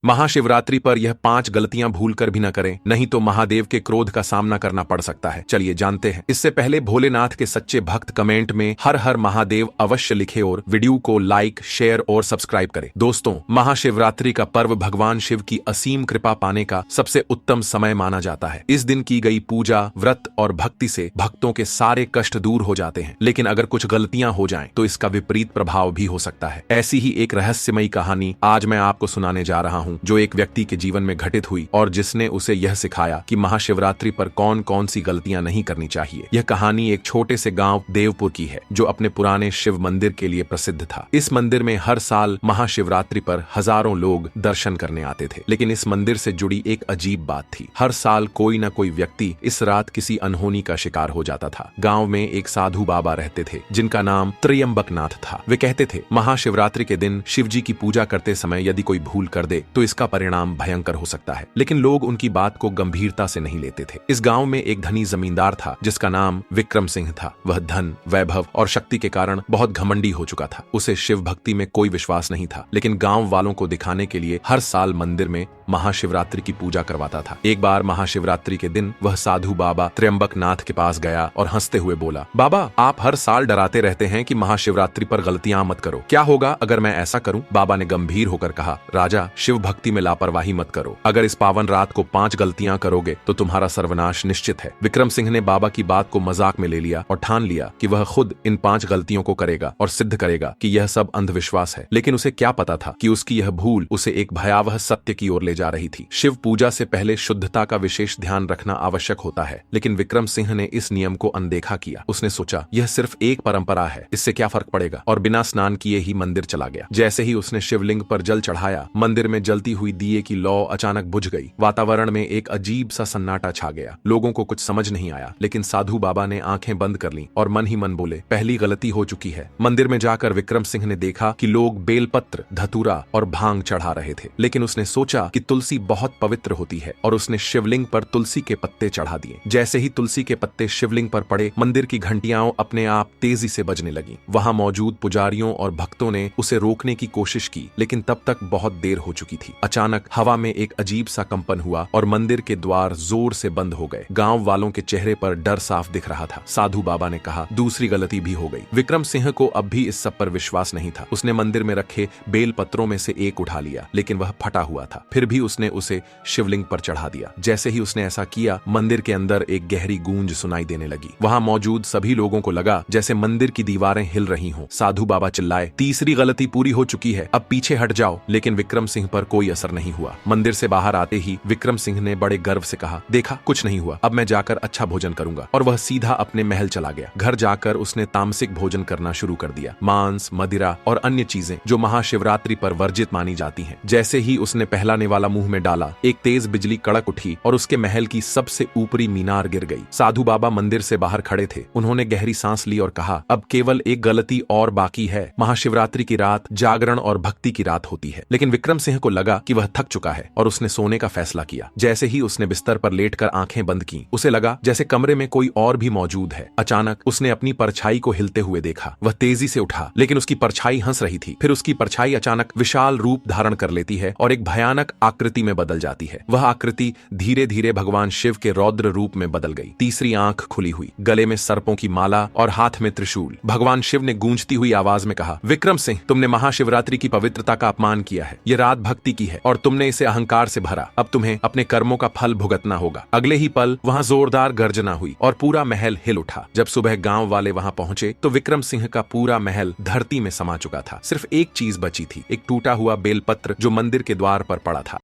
महाशिवरात्रि पर यह 5 गलतियां भूलकर भी न करें, नहीं तो महादेव के क्रोध का सामना करना पड़ सकता है। चलिए जानते हैं। इससे पहले भोलेनाथ के सच्चे भक्त कमेंट में हर हर महादेव अवश्य लिखे और वीडियो को लाइक, शेयर और सब्सक्राइब करें। दोस्तों, महाशिवरात्रि का पर्व भगवान शिव की असीम कृपा पाने का सबसे उत्तम समय माना जाता है। इस दिन की गई पूजा, व्रत और भक्ति से भक्तों के सारे कष्ट दूर हो जाते हैं। लेकिन अगर कुछ गलतियां हो जाएं, तो इसका विपरीत प्रभाव भी हो सकता है। ऐसी ही एक रहस्यमयी कहानी आज मैं आपको सुनाने जा रहा हूं, जो एक व्यक्ति के जीवन में घटित हुई और जिसने उसे यह सिखाया कि महाशिवरात्रि पर कौन कौन सी गलतियां नहीं करनी चाहिए। यह कहानी एक छोटे से गांव देवपुर की है, जो अपने पुराने शिव मंदिर के लिए प्रसिद्ध था। इस मंदिर में हर साल महाशिवरात्रि पर हजारों लोग दर्शन करने आते थे। लेकिन इस मंदिर से जुड़ी एक अजीब बात थी। हर साल कोई न कोई व्यक्ति इस रात किसी अनहोनी का शिकार हो जाता था। गांव में एक साधु बाबा रहते थे, जिनका नाम त्र्यंबकनाथ था। वे कहते थे, महाशिवरात्रि के दिन शिवजी की पूजा करते समय यदि कोई भूल कर दे तो इसका परिणाम भयंकर हो सकता है। लेकिन लोग उनकी बात को गंभीरता से नहीं लेते थे। इस गांव में एक धनी जमींदार था, जिसका नाम विक्रम सिंह था। वह धन, वैभव और शक्ति के कारण बहुत घमंडी हो चुका था। उसे शिव भक्ति में कोई विश्वास नहीं था, लेकिन गांव वालों को दिखाने के लिए हर साल मंदिर में महाशिवरात्रि की पूजा करवाता था। एक बार महाशिवरात्रि के दिन वह साधु बाबा त्र्यंबकनाथ के पास गया और हंसते हुए बोला, बाबा, आप हर साल डराते रहते हैं कि महाशिवरात्रि पर गलतियां मत करो। क्या होगा अगर मैं ऐसा करूं? बाबा ने गंभीर होकर कहा, राजा, शिव भक्ति में लापरवाही मत करो। अगर इस पावन रात को 5 गलतियां करोगे तो तुम्हारा सर्वनाश निश्चित है। विक्रम सिंह ने बाबा की बात को मजाक में ले लिया और ठान लिया कि वह खुद इन 5 गलतियों को करेगा और सिद्ध करेगा कि यह सब अंधविश्वास है। लेकिन उसे क्या पता था कि उसकी यह भूल उसे एक भयावह सत्य की ओर ले जा रही थी। शिव पूजा से पहले शुद्धता का विशेष ध्यान रखना आवश्यक होता है। लेकिन विक्रम सिंह ने इस नियम को अनदेखा किया। उसने सोचा, यह सिर्फ एक परंपरा है, इससे क्या फर्क पड़ेगा, और बिना स्नान किए ही मंदिर चला गया। जैसे ही उसने शिवलिंग पर जल चढ़ाया, मंदिर में जलती हुई दिए की लौ अचानक बुझ गई। वातावरण में एक अजीब सा सन्नाटा छा गया। लोगों को कुछ समझ नहीं आया, लेकिन साधु बाबा ने आंखें बंद कर लीं और मन ही मन बोले, पहली गलती हो चुकी है। मंदिर में जाकर विक्रम सिंह ने देखा कि लोग बेलपत्र, धतूरा और भांग चढ़ा रहे थे। लेकिन उसने सोचा कि तुलसी बहुत पवित्र होती है और उसने शिवलिंग पर तुलसी के पत्ते चढ़ा दिए। जैसे ही तुलसी के पत्ते शिवलिंग पर पड़े, मंदिर की घंटियां अपने आप तेजी से बजने लगीं। वहां मौजूद पुजारियों और भक्तों ने उसे रोकने की कोशिश की, लेकिन तब तक बहुत देर हो चुकी थी। अचानक हवा में एक अजीब सा कंपन हुआ और मंदिर के द्वार जोर से बंद हो गए। गांव वालों के चेहरे पर डर साफ दिख रहा था। साधु बाबा ने कहा, दूसरी गलती भी हो गई। विक्रम सिंह को अब भी इस सब पर विश्वास नहीं था। उसने मंदिर में रखे बेल पत्रों में से एक उठा लिया, लेकिन वह फटा हुआ था। फिर भी उसने उसे शिवलिंग पर चढ़ा दिया। जैसे ही उसने ऐसा किया, मंदिर के अंदर एक गहरी गूंज सुनाई देने लगी। वहां मौजूद सभी लोगों को लगा जैसे मंदिर की दीवारें हिल रही हों। साधु बाबा चिल्लाए, तीसरी गलती पूरी हो चुकी है, अब पीछे हट जाओ। लेकिन विक्रम सिंह पर कोई असर नहीं हुआ। मंदिर से बाहर आते ही विक्रम सिंह ने बड़े गर्व से कहा, देखा, कुछ नहीं हुआ, अब मैं जाकर अच्छा भोजन करूंगा। और वह सीधा अपने महल चला गया। घर जाकर उसने तामसिक भोजन करना शुरू कर दिया। मांस, मदिरा और अन्य चीजें जो महाशिवरात्रि पर वर्जित मानी जाती हैं। जैसे ही उसने पहला निवाला मुंह में डाला, एक तेज बिजली कड़क उठी और उसके महल की सबसे ऊपरी मीनार गिर गई। साधु बाबा मंदिर से बाहर खड़े थे। उन्होंने गहरी सांस ली और कहा, अब केवल एक गलती और बाकी है। महाशिवरात्रि की रात जागरण और भक्ति की रात होती है। लेकिन विक्रम सिंह को लगा कि वह थक चुका है और उसने सोने का फैसला किया। जैसे ही उसने बिस्तर पर लेटकर आंखें बंद की, उसे लगा जैसे कमरे में कोई और भी मौजूद है। अचानक उसने अपनी परछाई को हिलते हुए देखा। वह तेजी से उठा, लेकिन उसकी परछाई हंस रही थी। फिर उसकी परछाई अचानक विशाल रूप धारण कर लेती है और एक भयानक आकृति में बदल जाती है। वह आकृति धीरे धीरे भगवान शिव के रौद्र रूप में बदल गई। तीसरी आंख खुली हुई, गले में सर्पों की माला और हाथ में त्रिशूल। भगवान शिव ने गूंजती हुई आवाज में कहा, विक्रम सिंह, तुमने महाशिवरात्रि की पवित्रता का अपमान किया है। ये रात भक्ति की है और तुमने इसे अहंकार से भरा। अब तुम्हें अपने कर्मों का फल भुगतना होगा। अगले ही पल वहां जोरदार गर्जना हुई और पूरा महल हिल उठा। जब सुबह गांव वाले वहां पहुंचे तो विक्रम सिंह का पूरा महल धरती में समा चुका था। सिर्फ एक चीज बची थी, एक टूटा हुआ बेलपत्र जो मंदिर के द्वार पर पड़ा था।